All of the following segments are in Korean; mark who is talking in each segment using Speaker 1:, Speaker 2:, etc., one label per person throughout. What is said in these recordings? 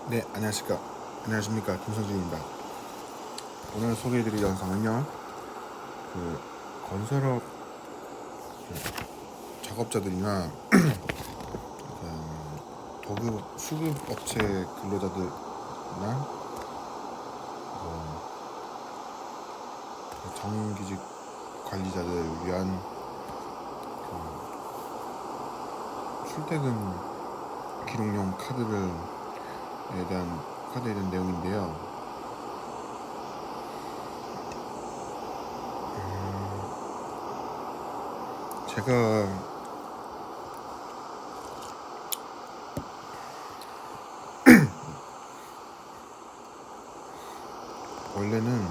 Speaker 1: 네, 안녕하십니까, 김성진입니다. 오늘 소개해드릴 영상은요, 그 건설업 작업자들이나 도급 수급 업체 근로자들이나 정규직 관리자들 위한 출퇴근 기록용 카드에 대한 내용인데요. 제가 원래는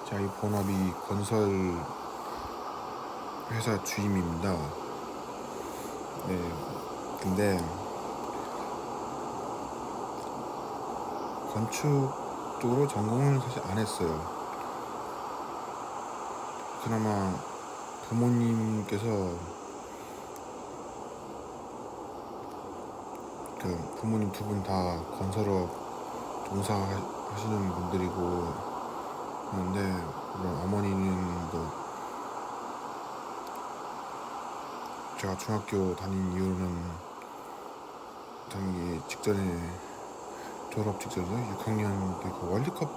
Speaker 1: 저희 본업이 건설 회사 주임입니다. 네, 근데 건축 쪽으로 전공을 사실 안 했어요. 그나마 부모님께서 부모님 두 분 다 건설업 종사하시는 분들이고 그런데 물론 어머니는 제가 중학교 다닌 이후로는 다니기 직전에 졸업 직전이요 6학년 때 월드컵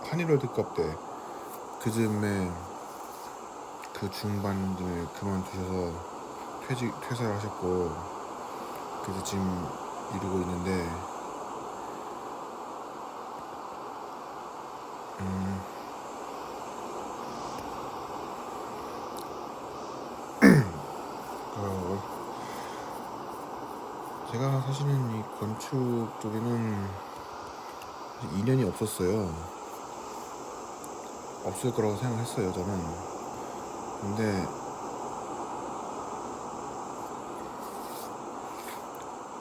Speaker 1: 한일 월드컵 때 그즈음에 그 중반쯤에 그만두셔서 퇴사를 하셨고 그래서 지금 이루고 있는데 제가 사실은 이 건축 쪽에는 인연이 없었어요. 없을 거라고 생각했어요, 저는. 근데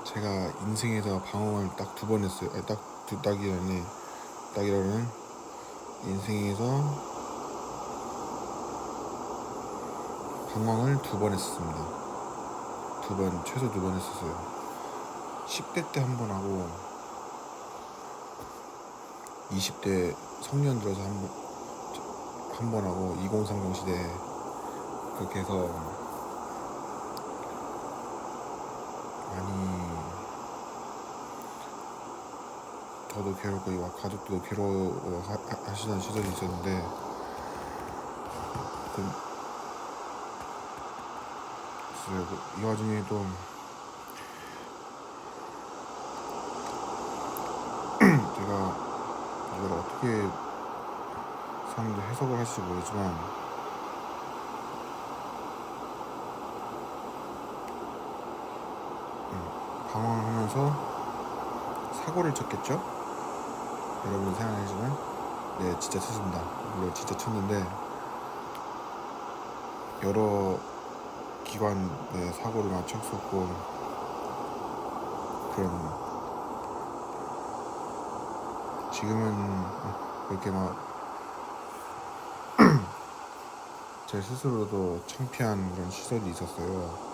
Speaker 1: 제가 인생에서 방황을 딱 두 번 했어요. 딱이라는 인생에서 방황을 두 번 했습니다. 최소 두 번 했었어요. 10대 때 한 번 하고 20대 성년 들어서 한 번 하고 2030 시대 그렇게 해서 많이 저도 괴롭고 가족도 괴로워 하시는 시절이 있었는데 이 와중에도 제가 이걸 어떻게 사람들이 해석을 하실지 모르지만 방황을 하면서 사고를 쳤겠죠? 여러분 생각하시지만 네, 진짜 쳤습니다. 물론 진짜 쳤는데 여러 기관에 사고를 맞췄었고 그런 지금은 이렇게 막 제 스스로도 창피한 그런 시절이 있었어요.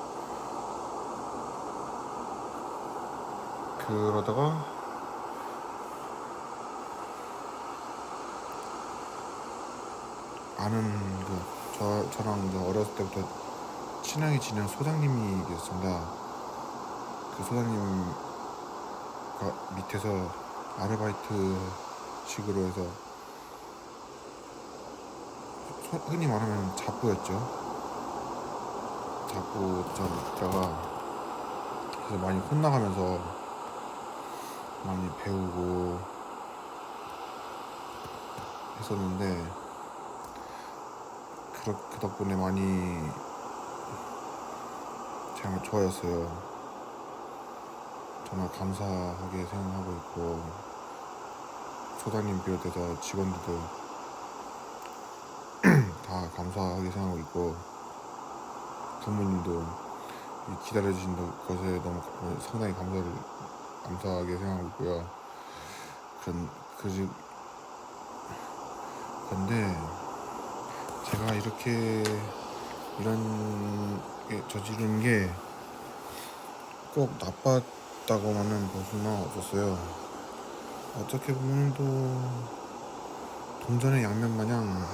Speaker 1: 그러다가 아는 저랑 이제 어렸을 때부터 친하게 지낸 소장님이 계셨습니다. 그 소장님 밑에서 아르바이트 식으로 해서 흔히 말하면 잡부였죠. 잡부자가 그래서 많이 혼나가면서 많이 배우고 했었는데 그 덕분에 많이 정말 좋아졌어요. 정말 감사하게 생각하고 있고 소장님 비롯해서 직원들도 다 감사하게 생각하고 있고 부모님도 기다려주신 것에 너무 상당히 감사하게 생각하고 있고요. 그런데 제가 이런 저지르는 게 꼭 나빴다고만은 볼 수는 없었어요. 어떻게 보면 또 동전의 양면 마냥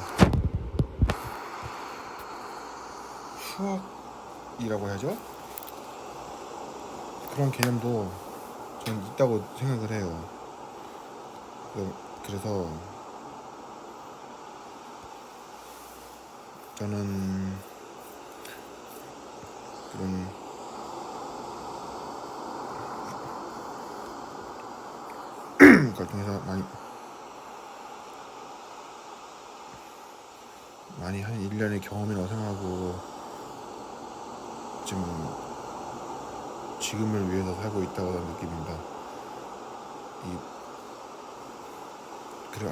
Speaker 1: 추억이라고 해야죠? 그런 개념도 저는 있다고 생각을 해요. 그래서 저는 그런 걸 통해서 많이 한 1년의 경험이라고 생각하고 지금을 위해서 살고 있다고 느낍니다. 그리고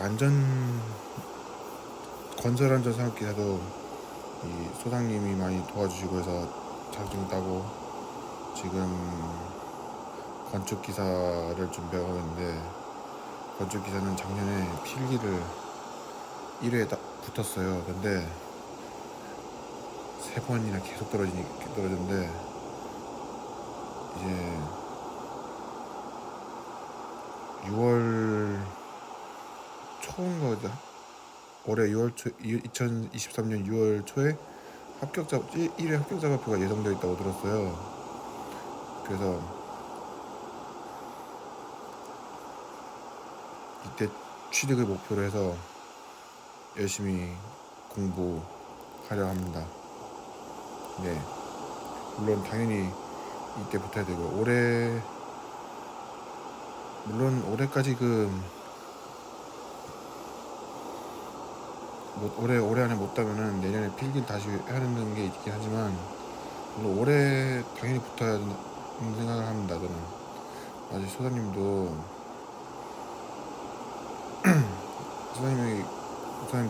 Speaker 1: 건설안전 사업기사도 이 소장님이 많이 도와주시고 해서 자격증 따고 지금 건축기사를 준비하고 있는데, 건축기사는 작년에 필기를 1회에 딱 붙었어요. 근데 3번이나 계속 떨어졌는데 이제 6월 초인가, 올해 2023년 6월 초에 1회 합격자 발표가 예정되어 있다고 들었어요. 그래서 이때 취득을 목표로 해서 열심히 공부하려 합니다. 네, 물론 당연히 이때 붙어야 되고, 물론 올해까지 올해 안에 못 따면은 내년에 필기를 다시 하는 게 있긴 하지만, 물론 올해 당연히 붙어야 된다는 생각을 합니다. 저는 아직 소장님도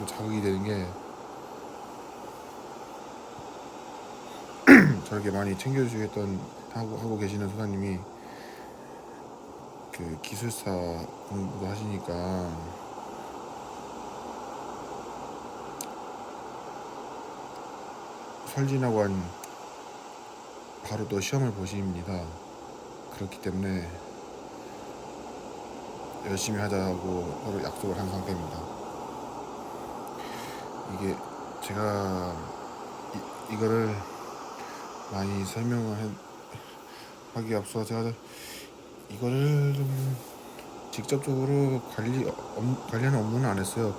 Speaker 1: 자극이 되는 게 저렇게 많이 챙겨주시겠던 하고 계시는 소장님이 그 기술사 공부도 하시니까 설진하고 바로 또 시험을 보십니다. 그렇기 때문에 열심히 하자고 서로 약속을 한 상태입니다. 이게 제가 이거를 많이 설명을 하기 앞서 제가 이거를 좀 직접적으로 관리하는 업무는 안 했어요.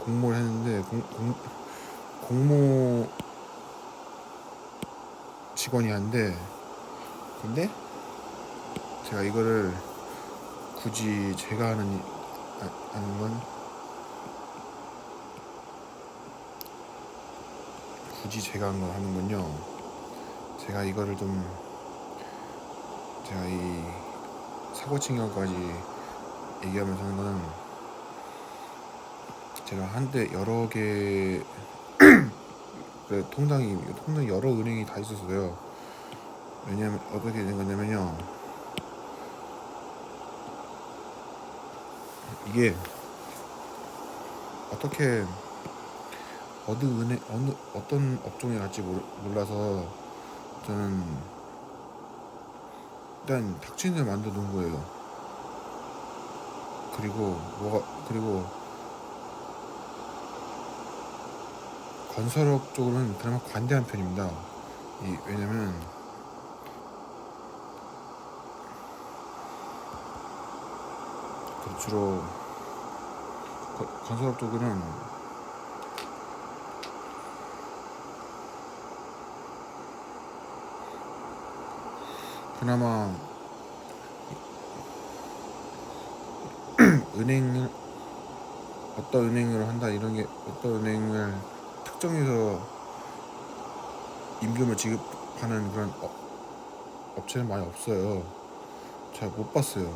Speaker 1: 공모를 했는데 공모 직원이 한데, 근데 제가 이거를 굳이 제가 하는 건 굳이 제가 하는군요. 제가 이거를 제가 이 사고칭형까지 얘기하면서 하는 거는, 제가 한때 여러 개 통장이 여러 은행이 다 있었어요. 왜냐면 어떻게 된 거냐면요, 이게 어떻게 어떤 업종에 갈지 몰라서 저는 일단 닥치는 만들어 놓은 거예요. 그리고 건설업 쪽으로는 그나마 관대한 편입니다. 왜냐면 주로 건설업 쪽은 그나마 어떤 은행으로 한다 이런 게, 어떤 은행을 특정해서 임금을 지급하는 그런 업체는 많이 없어요. 잘 못 봤어요,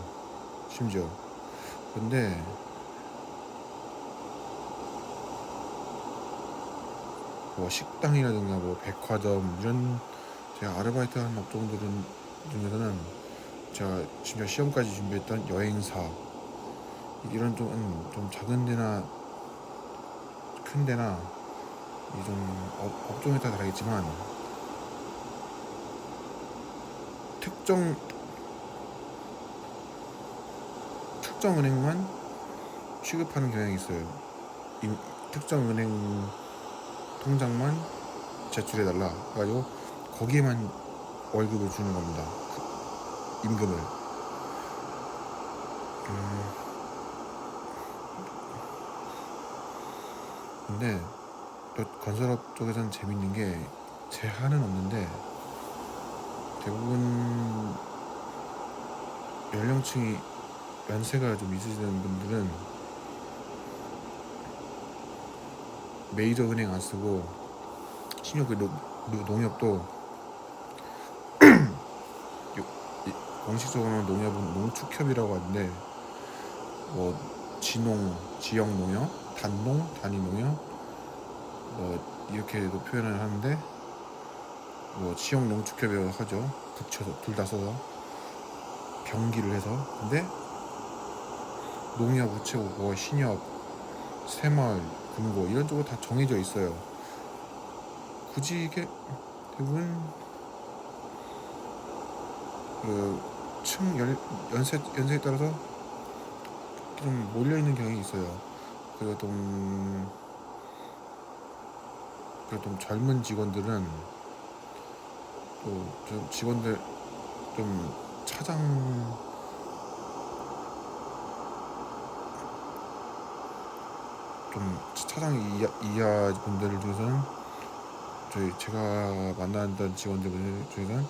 Speaker 1: 심지어. 근데 뭐 식당이라든가 뭐 백화점 이런 제가 아르바이트하는 업종들은 중에서는 제가 진짜 시험까지 준비했던 여행사, 이런 좀 작은 데나 큰 데나 이 좀 업종에 따라 다르겠지만 특정 은행만 취급하는 경향이 있어요. 특정 은행 통장만 제출해달라 해가지고 거기에만 월급을 주는 겁니다. 임금을. 근데 또 건설업 쪽에서는 재밌는 게 제한은 없는데 대부분 연령층이 연세가 좀 있으시는 분들은 메이저 은행 안 쓰고 신용 농협도 공식적으로는 농협은 농축협이라고 하는데 뭐 지역 농협, 단위 농협 뭐 이렇게도 표현을 하는데 뭐 지역 농축협이라고 하죠. 붙여서 둘 다 써서 병기를 해서. 근데 농협, 우체국, 뭐 신협, 새마을, 금고 이런 쪽으로 다 정해져 있어요. 굳이 이게 대부분 그 연세에 따라서 좀 몰려 있는 경향이 있어요. 그리고 좀 젊은 직원들은 또 좀 직원들 좀 차장 이하 분들 중에서는 제가 만났던 직원들 중에서는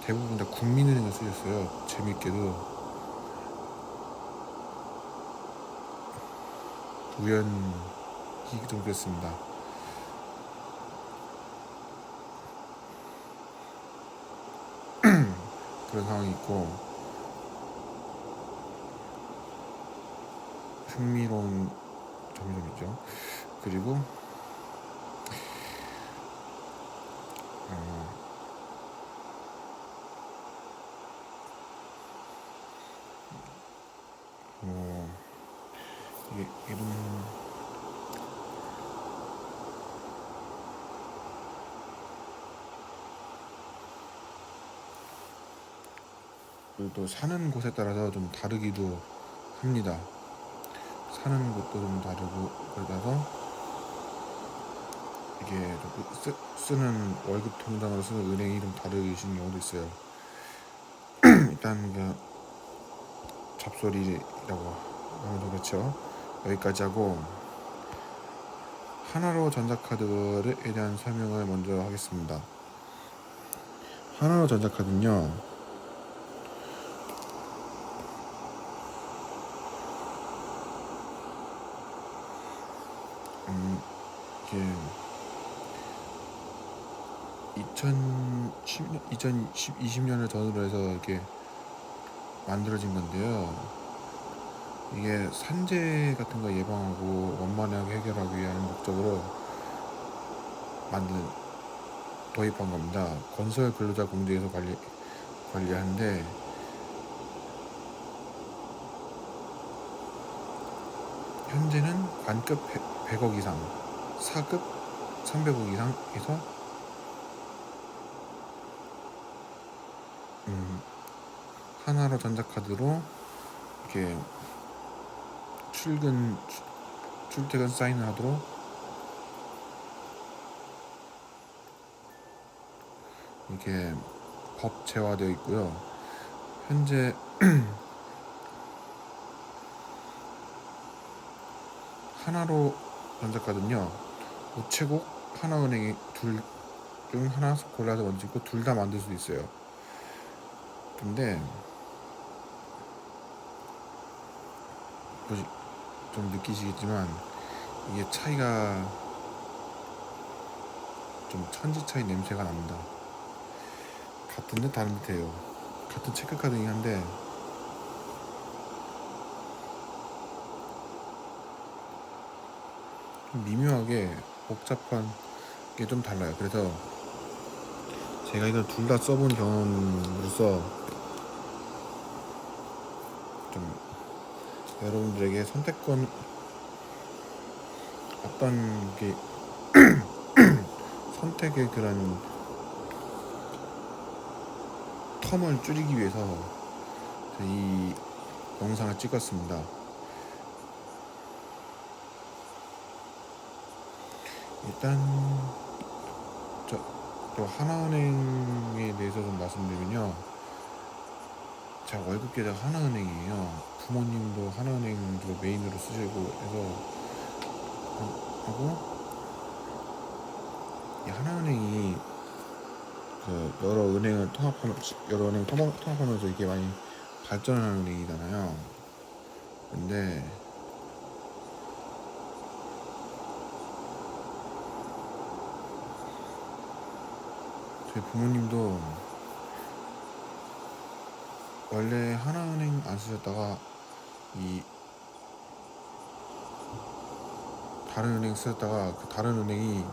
Speaker 1: 대부분 다 국민은행을 쓰셨어요. 재밌게도 우연히 좀 그랬습니다. 그런 상황이 있고 흥미로운 점이 좀 있죠. 그리고 이게 이런 또 사는 곳에 따라서 좀 다르기도 합니다. 사는 곳도 좀 다르고 그러다서 이게 쓰는 월급 통장으로 쓰는 은행이 좀 다르신 경우도 있어요. 일단 그 잡소리라고 하면 좀 그렇죠. 여기까지 하고 하나로 전자카드에 대한 설명을 먼저 하겠습니다. 하나로 전자카드는요, 이게 2020년을 전후로 해서 이렇게 만들어진 건데요. 이게 산재 같은 거 예방하고 원만하게 해결하기 위한 목적으로 도입한 겁니다. 건설 근로자 공제에서 관리하는데 현재는 관급 100억 이상, 사급 300억 이상에서 하나로 전자카드로 이렇게 출퇴근 사인을 하도록 이렇게 법제화되어 있고요. 현재 하나로 전자카드는요, 우체국, 하나은행이 둘 중 하나 골라서 만들고 둘 다 만들 수 있어요. 근데 좀 느끼시겠지만 이게 차이가 좀 천지 차이 냄새가 납니다. 같은 듯 다른 듯해요. 같은 체크카드이긴 한데 미묘하게 복잡한 게 좀 달라요. 그래서 제가 이걸 둘 다 써본 경험으로서 좀 여러분들에게 선택권 어떤 게 선택의 그런 텀을 줄이기 위해서 이 영상을 찍었습니다. 일단 또 하나은행에 대해서 좀 말씀드리면요, 제가 월급 계좌가 하나은행이에요. 부모님도 하나은행도 메인으로 쓰시고 해서 하고, 이 하나은행이 그 여러 은행 통합하면서 이게 많이 발전하는 은행이잖아요. 근데 저희 부모님도 원래 하나은행 안 쓰셨다가 이 다른 은행 쓰셨다가 그 다른 은행이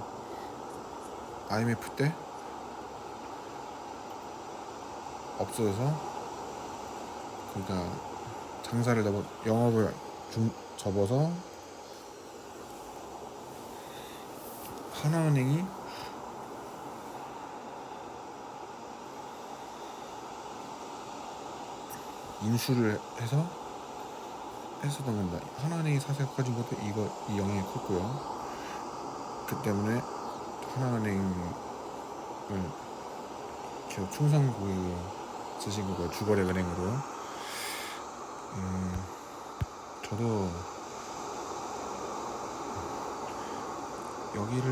Speaker 1: IMF 때 없어져서, 그러니까 영업을 접어서 하나은행이 인수를 해서 했었던 겁니다. 하나은행이 사세가 커진 것도 이 영향이 컸고요. 그 때문에 하나은행을 계속 충성 고객을 쓰신 거고요. 주거래 은행으로. 저도 여기를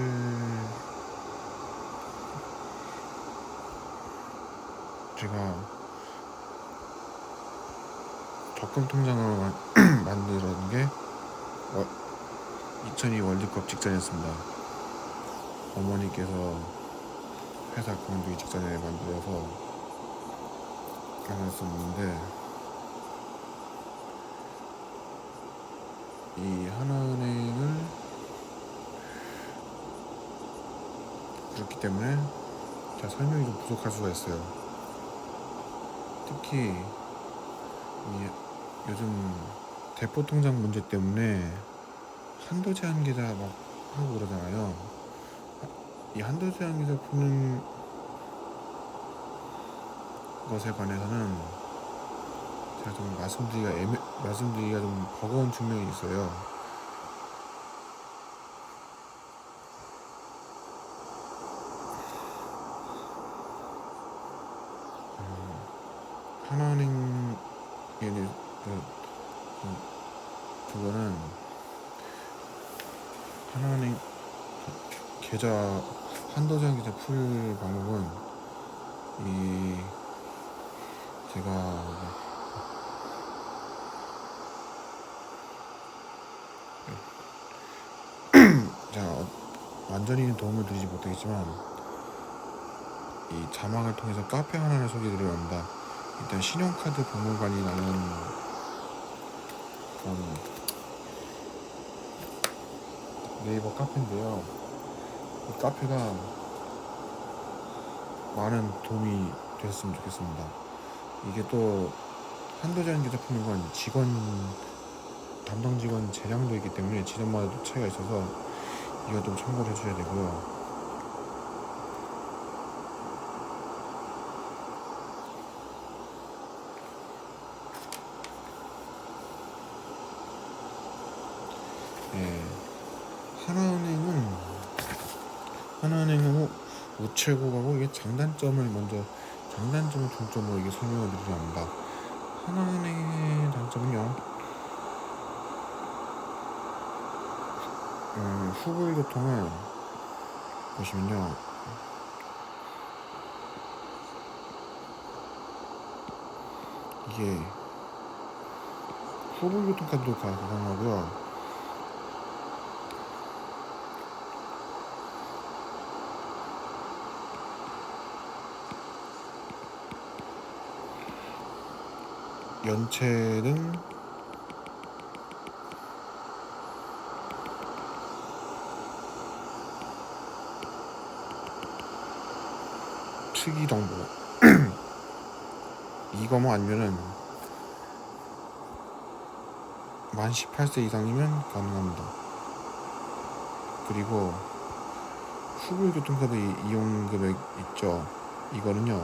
Speaker 1: 제가 적금 통장으로 만들었는 게 2002 월드컵 직전이었습니다. 어머니께서 회사 그만두기 직전에 만들어서 만들었었는데, 이 하나은행을 그렇기 때문에 제가 설명이 좀 부족할 수가 있어요. 특히 요즘 대포 통장 문제 때문에 한도 제한 계좌 막 하고 그러잖아요. 이 한도 제한 계좌 푸는 것에 관해서는 제가 좀 말씀드리기가 좀 버거운 측면이 있어요. 하나은행에는 그거는 하나은행 계좌 한도 제한 계좌 풀 방법은 제가 완전히 도움을 드리지 못하겠지만 이 자막을 통해서 카페 하나를 소개드리려 합니다. 일단 신용카드 박물관이라는 그런 네이버 카페인데요. 이 카페가 많은 도움이 되셨으면 좋겠습니다. 이게 또 한도 제한 계좌 푸는 건 담당 직원 재량도 있기 때문에 지점마다도 차이가 있어서 이거 좀 참고를 해주셔야 되고요. 하나은행하고 우체국하고 이게 장단점을 중점으로 이게 설명을 드리려 합니다. 하나은행의 장점은요, 후불 교통을 보시면요, 이게 후불 교통카드도 가능하고요. 연체는 특이정보 이거뭐 아니면은 만 18세 이상이면 가능합니다. 그리고 후불 교통카드 이용 금액 있죠. 이거는요,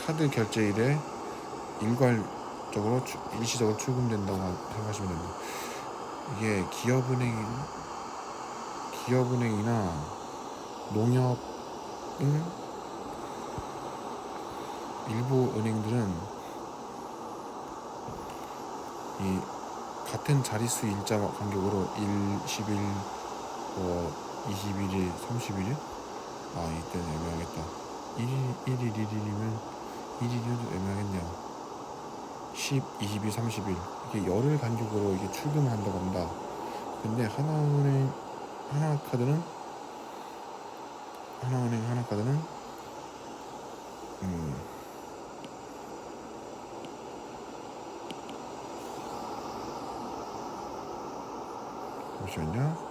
Speaker 1: 카드 결제일에 일시적으로 출금된다고 생각하시면 됩니다. 이게 기업은행이나 농협 등 일부 은행들은 이 같은 자릿수 일자 간격으로 10일, 21일, 31일? 이때는 애매하겠다. 1일이면 1일이면 좀 애매하겠네요. 10, 20일, 30일 이게 열흘 간격으로 이게 출금을 한다고 합니다. 근데 하나카드는 잠시만요.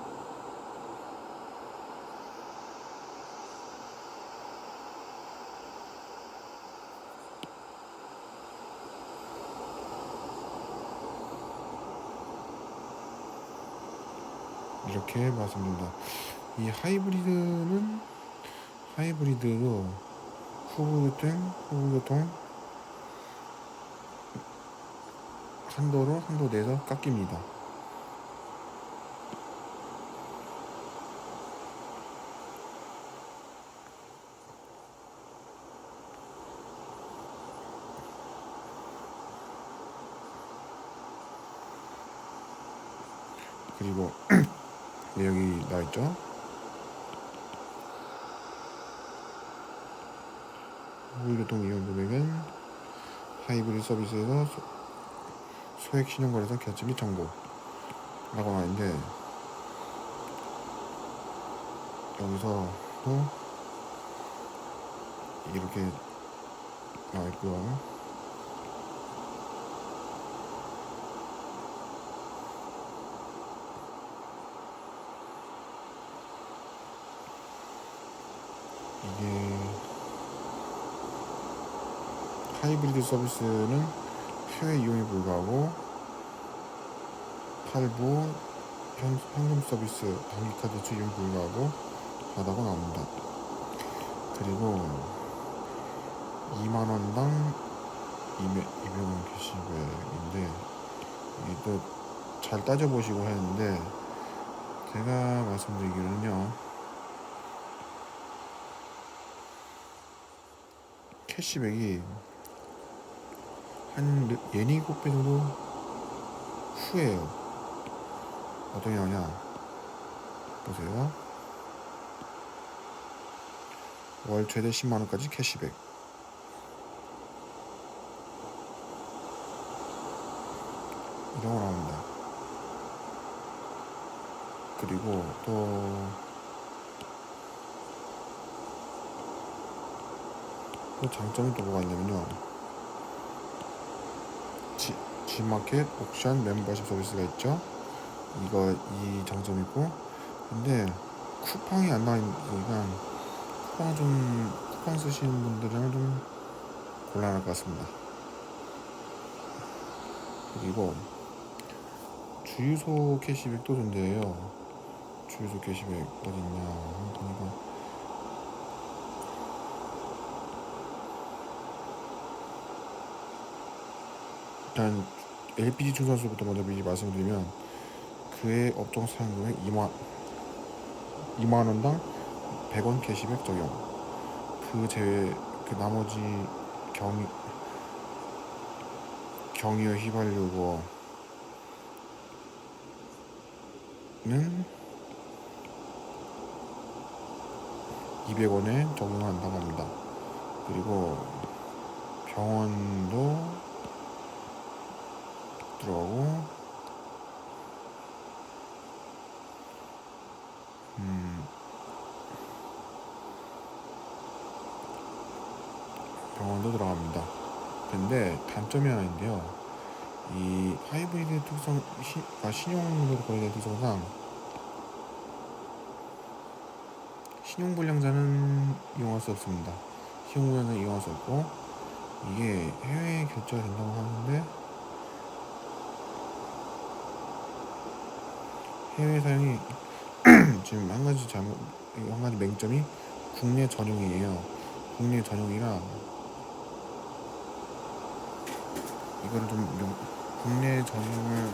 Speaker 1: 이렇게 말씀드립니다. 이 하이브리드로 후불교통 한도 내서 깎입니다. 그리고 여기 나와있죠. 후불교통 이용 금액은 하이브리드 서비스에서 소액 신용거래소 결제 및 정보 라고 나와있는데, 여기서도 이렇게 나와있고요. 이게 하이브리드 서비스는 해외 이용에 불과하고 할부, 현금 서비스, 단기카드 이용 불가하고 하다고 나옵니다. 그리고 2만원당 200원 캐시백인데, 이게 또 잘 따져보시고 했는데, 제가 말씀드리기로는요, 캐시백이 한 6, 7배 정도 후예요. 어떻게 하냐 보세요. 월 최대 10만원까지 캐시백, 이런 거 나옵니다. 그리고 또 장점이 또 뭐가 있냐면요, G마켓 옥션 멤버십 서비스가 있죠. 이 장점이 있고, 근데 쿠팡이 안 나오니까 쿠팡 쓰시는 분들은 좀 곤란할 것 같습니다. 그리고 주유소 캐시백도 존재해요. 주유소 캐시백 어딨냐 보니까, 일단 LPG 충전소부터 먼저 미리 말씀드리면, 그의 업종 사용금액 2만원당 100원 캐시백 적용. 그 나머지 경유와 휘발유고는 200원에 적용한다고 합니다. 그리고 병원도 들어가고, 병원도 들어갑니다. 근데 단점이 하나 있는데요, 이 하이브리드 특성, 신용으로 거래된 특성상 신용불량자는 이용할 수 없습니다. 신용불량자는 이용할 수 없고, 이게 해외에 결제가 된다고 하는데 해외 사용이 지금 한 가지 맹점이 국내 전용이에요. 국내 전용이라 이거를 국내 전용을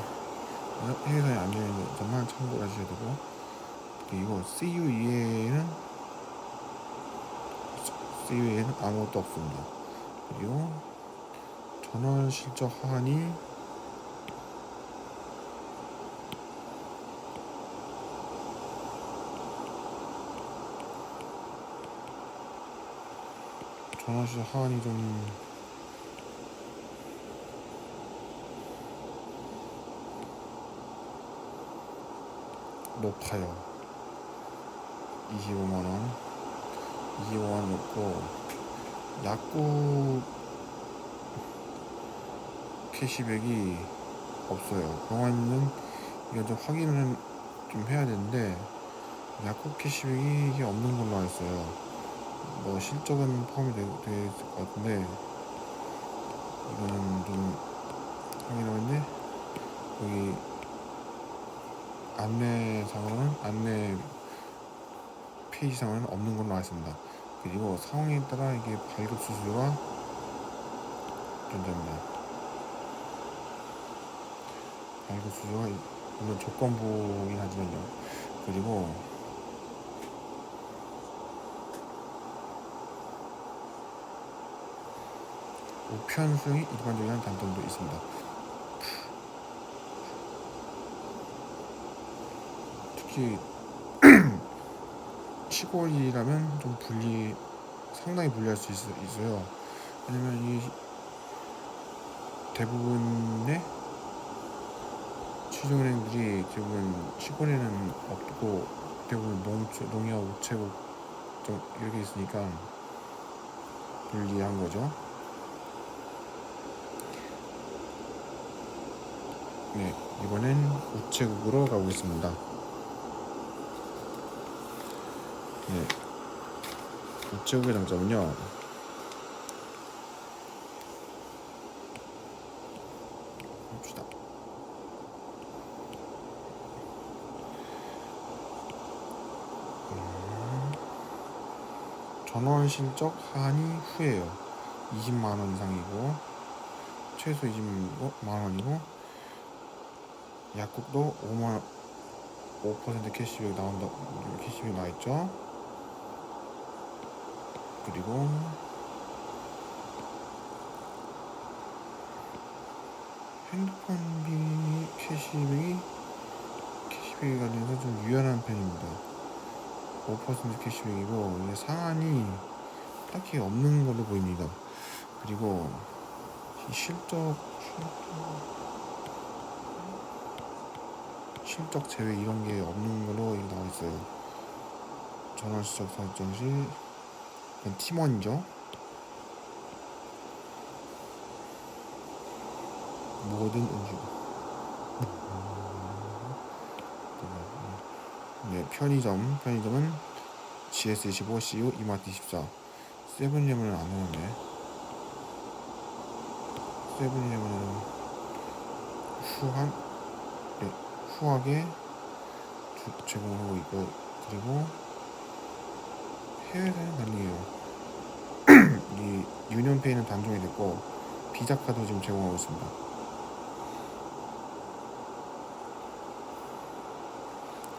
Speaker 1: 해외 사용이 안 되는 점만 참고를 하셔야 되고, 이거 CU에는 아무것도 없습니다. 그리고 전원 실적 하한이 좀 높아요. 25만 원 높고, 약국 캐시백이 없어요. 병원은 이거 좀 확인을 좀 해야 되는데, 약국 캐시백이 이게 없는 걸로 알고 있어요. 뭐 실적은 포함이 될 것 같은데, 이거는 좀 확인하는데, 여기 안내 페이지상으로는 없는 걸로 알겠습니다. 그리고 상황에 따라 이게 발급 수수료가 존재합니다. 발급 수수료가 물론 조건부이긴 하지만요. 그리고 우편 수용이 일반적이라는 단점도 있습니다. 특히 시골이라면 좀 상당히 불리할 수 있어요. 왜냐면 이 대부분의 취준은행들이 대부분 시골에는 없고, 대부분 농협, 우체국 좀 이렇게 있으니까 불리한 거죠. 네, 이번엔 우체국으로 가보겠습니다. 네, 우체국의 장점은요, 봅시다. 전원 실적 하한이 후예요. 20만 원 이상이고, 최소 20만 원이고, 약국도 5% 캐시백 캐시백 나와있죠. 그리고 핸드폰비 캐시백이 관련해서 좀 유연한 편입니다. 5% 캐시백이고, 이게 상한이 딱히 없는 걸로 보입니다. 그리고 실적 제외 이런 게 없는 걸로 나와 있어요. 전원 실적 설정 시 이건 팀원이죠. 모든 음식. 네, 편의점은 GS25, CU, 이마트24. 세븐일레븐은 안 오는데, 세븐일레븐은 후하게 제공하고 있고, 그리고 해외사는 가능해요. 이 유니온페이는 단종이 됐고, 비자카도 지금 제공하고 있습니다.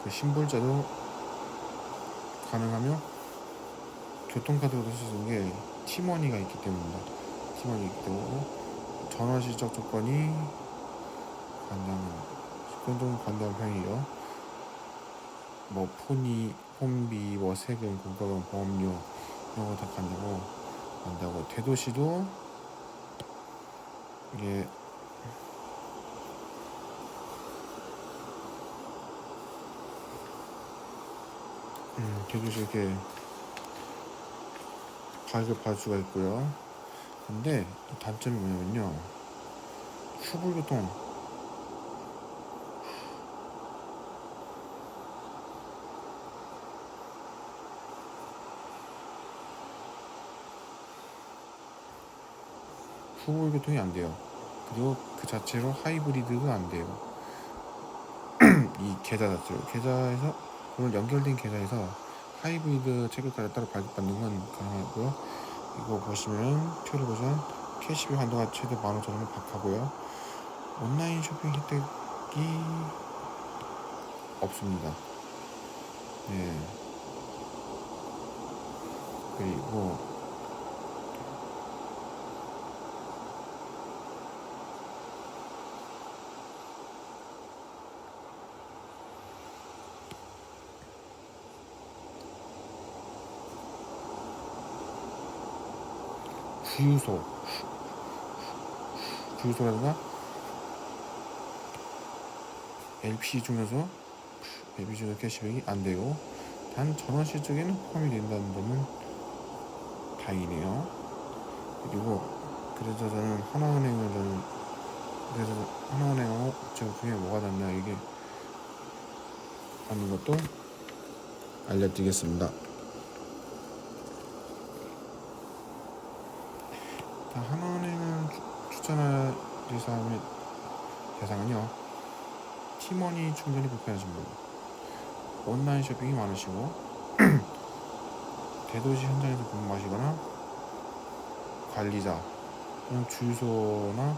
Speaker 1: 그 신불자도 가능하며, 교통카드로도 쓸 수 있는 게 티머니가 있기 때문입니다. 티머니 있기 때문에 전원 실적 조건이 간단한 편이에요. 뭐 폰비, 뭐 세금, 공과금, 보험료 이런 거 다 간다고. 대도시도 이게 대도시 이렇게 발급할 수가 있고요. 근데 단점이 뭐냐면요, 수불교통 후불교통이 안 돼요. 그리고 그 자체로 하이브리드도 안 돼요. 이 계좌 자체로 계좌에서 오늘 연결된 계좌에서 하이브리드 체크카드 따로 발급받는 건 가능하고요. 이거 보시면 튜를 보시면 캐시백 한도가 최대 15,000원을 박하고요. 온라인 쇼핑 혜택이 없습니다. 네. 그리고 주유소라든가 LPG 충전소, 캐시백이 안 되고 단 전원시 쪽에는 포함이 된다는 점은 다행이네요. 그리고 그래서 저는 하나은행하고 저 중에 뭐가 낫냐 이게 하는 것도 알려드리겠습니다. 하나은행은 추천할 대상은요, 티머니 충전이 불편하신 분, 온라인 쇼핑이 많으시고 대도시 현장에서 근무하시거나 관리자 또는 주유소나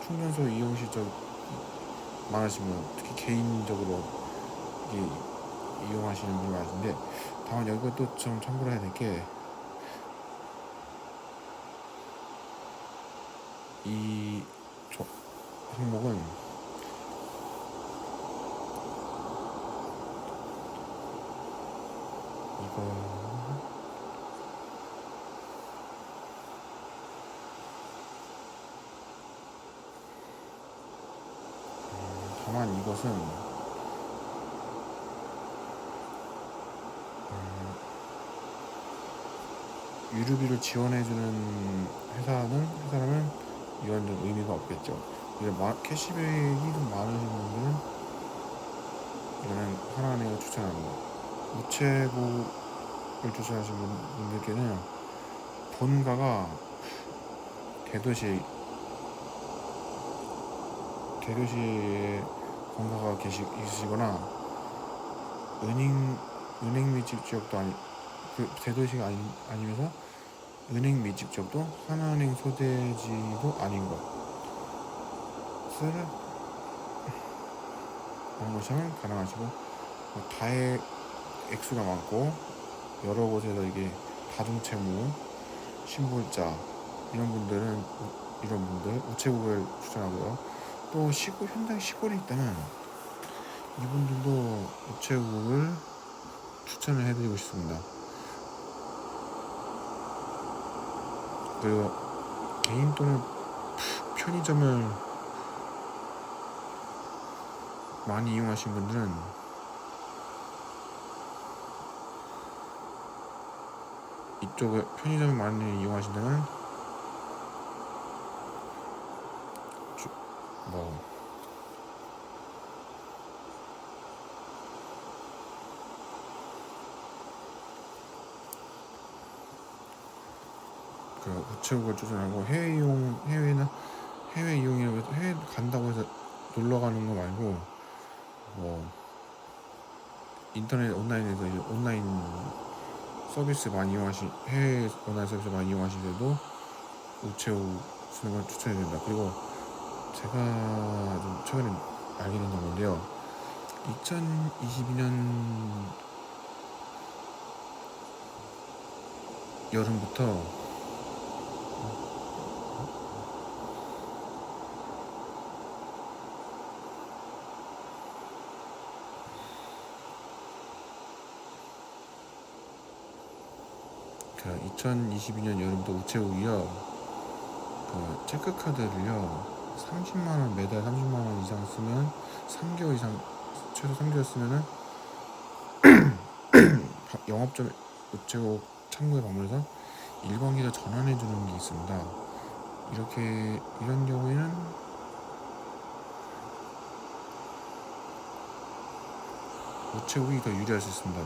Speaker 1: 충전소 이용 실적 많으신 분, 특히 개인적으로 이용하시는 분이 많으신데, 다만 이것도 좀 참고를 해야 될 게 이 항목은 다만 이것은 유류비를 지원해주는 회사라면 이런 좀 의미가 없겠죠. 캐시백이 좀 많으신 분들은 이거는 하나은행을 추천합니다. 우체국을 추천하신 분들께는 본가가 대도시에 본가가 있으시거나 은행 밀집 지역도 대도시가 아니면서 은행 밀집 지역도 하나은행 소재지도 아닌 것을 하는 것이면 가능하시고, 다액 액수가 많고 여러 곳에서 이게 다중채무, 신불자 이런 분들 우체국을 추천하고요. 또 현장 시골에 있다면 이분들도 우체국을 추천을 해드리고 싶습니다. 그리고 개인 또는 편의점을 많이 이용하신 분들은 이쪽을 편의점을 많이 이용하신다면 우체국을 추천하고, 해외 이용이라고 해서 해외 간다고 해서 놀러 가는 거 말고 인터넷 온라인에서 온라인 서비스 많이 해외 온라인 서비스 많이 이용하시는데도 우체국 쓰는 걸 추천해 드립니다. 그리고 제가 좀 최근에 알게 된 정보인데요, 2022년 여름부터 2022년 여름부터 우체국이요, 체크카드를요 30만원, 매달 30만원 이상 쓰면 3개월 이상, 최소 3개월 쓰면은 영업점 우체국 창구에 방문해서 일반 계좌 전환해 주는 게 있습니다. 이런 경우에는 우체국이 더 유리할 수 있습니다.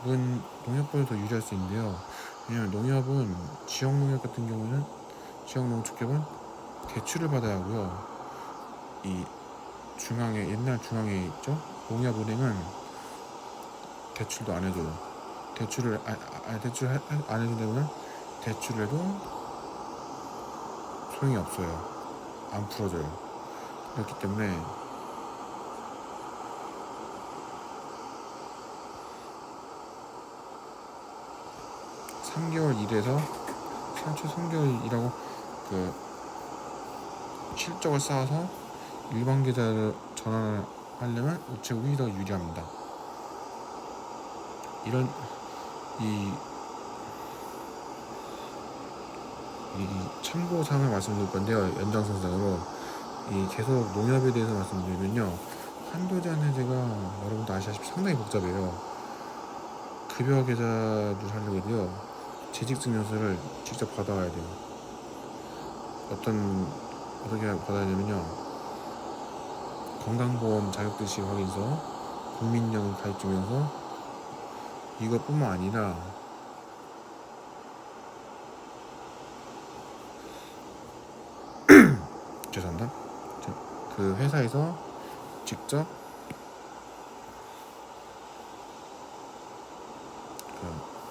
Speaker 1: 농협보다 더 유리할 수 있는데요. 왜냐하면 농협은 지역농협 같은 경우는 지역농축협은 대출을 받아야 하고요. 이 중앙에 옛날 중앙에 있죠. 농협은행은 대출도 안 해줘요. 대출을 안 해준다면 대출을 해도 소용이 없어요. 안 풀어줘요. 그렇기 때문에 최초 3개월 일하고 그 실적을 쌓아서 일반 계좌를 전환을 하려면 우체국이 더 유리합니다. 이런 이 참고 사항을 말씀드릴 건데요. 연장선상으로 계속 농협에 대해서 말씀드리면요. 한도제한 해제가 여러분도 아시다시피 상당히 복잡해요. 급여 계좌를 하려고요. 재직증명서를 직접 받아와야 돼요. 어떻게 받아야 되냐면요. 건강보험 자격증시 확인서, 국민연금 가입증명서, 이것뿐만 아니라 죄송합니다. 그 회사에서 직접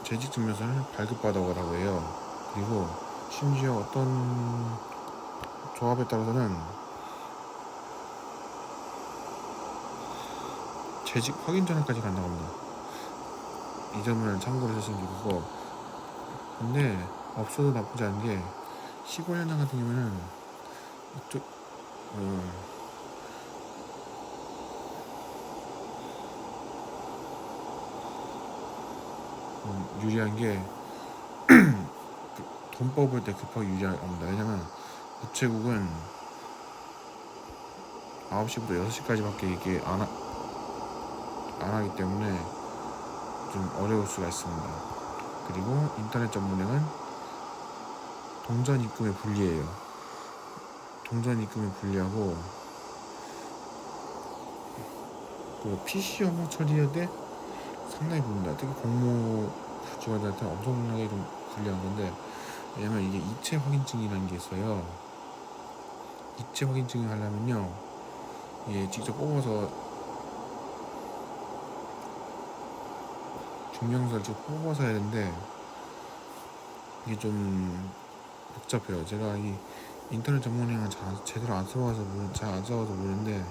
Speaker 1: 재직증명서를 발급받아 오라고 해요. 그리고 심지어 어떤 조합에 따라서는 재직 확인 전화까지 간다고 합니다. 이 점을 참고를 하시면 좋고, 근데 없어도 나쁘지 않은 게 시골 현장 같은 경우에는 이쪽 유리한 게 돈 뽑을 때 급하게 유리합니다. 왜냐면 우체국은 9시부터 6시까지밖에 이게 안 하기 때문에 좀 어려울 수가 있습니다. 그리고 인터넷 전문행은 동전 입금에 불리해요. 동전 입금에 불리하고 그 PC 업무 처리할 때 상당히 불립니다. 특히 공무 직원들한테 엄청나게 좀 불리한 건데, 왜냐면 이게 이체 확인증이라는 게 있어요. 이체 확인증을 하려면요, 직접 뽑아서 증명서를 직접 뽑아서 해야 되는데 이게 좀 복잡해요. 제가 이 인터넷 전문행은 제대로 안 써봐서 모르는데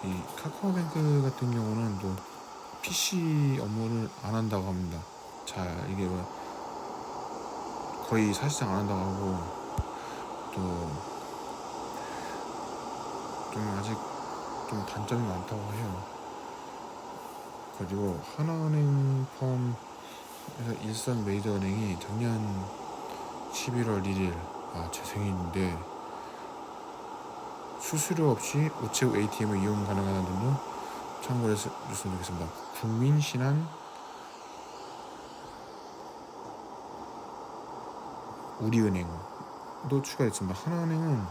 Speaker 1: 이 카카오뱅크 같은 경우는 또 PC 업무를 안 한다고 합니다. 이게 거의 사실상 안 한다고 하고, 또 좀 아직 좀 단점이 많다고 해요. 그리고 하나은행 포함해서 일선메이저은행이 작년 11월 1일 제 생일인데 수수료 없이 우체국 ATM을 이용 가능하다는 점도 참고를 해주셨으면 좋겠습니다. 국민신한 우리은행도 추가됐습니다. 하나은행은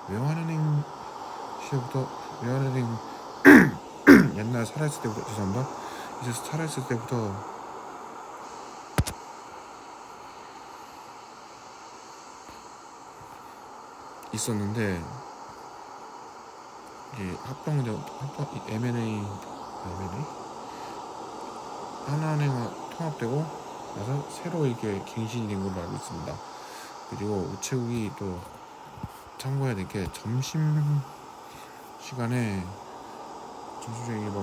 Speaker 1: 외환은행 시절부터 외환은행 옛날 살아있을 때부터 죄송합니다. 이제 살아있을 때부터 있었는데 이게 M&A 하나은행과 통합되고 나서 새로 이렇게 갱신이 된 걸로 알고 있습니다. 그리고 우체국이 또 참고해야 될 게 점심시간에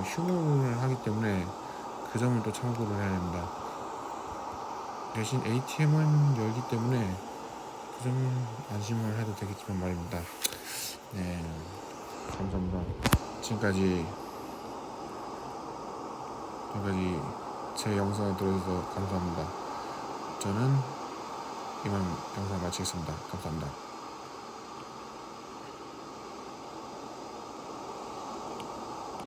Speaker 1: 휴무를 하기 때문에 그 점을 또 참고를 해야 됩니다. 대신 ATM은 열기 때문에 그 점은 안심을 해도 되겠지만 말입니다. 네, 감사합니다. 지금까지 제 영상을 들어주셔서 감사합니다. 저는 이만 영상 마치겠습니다. 감사합니다.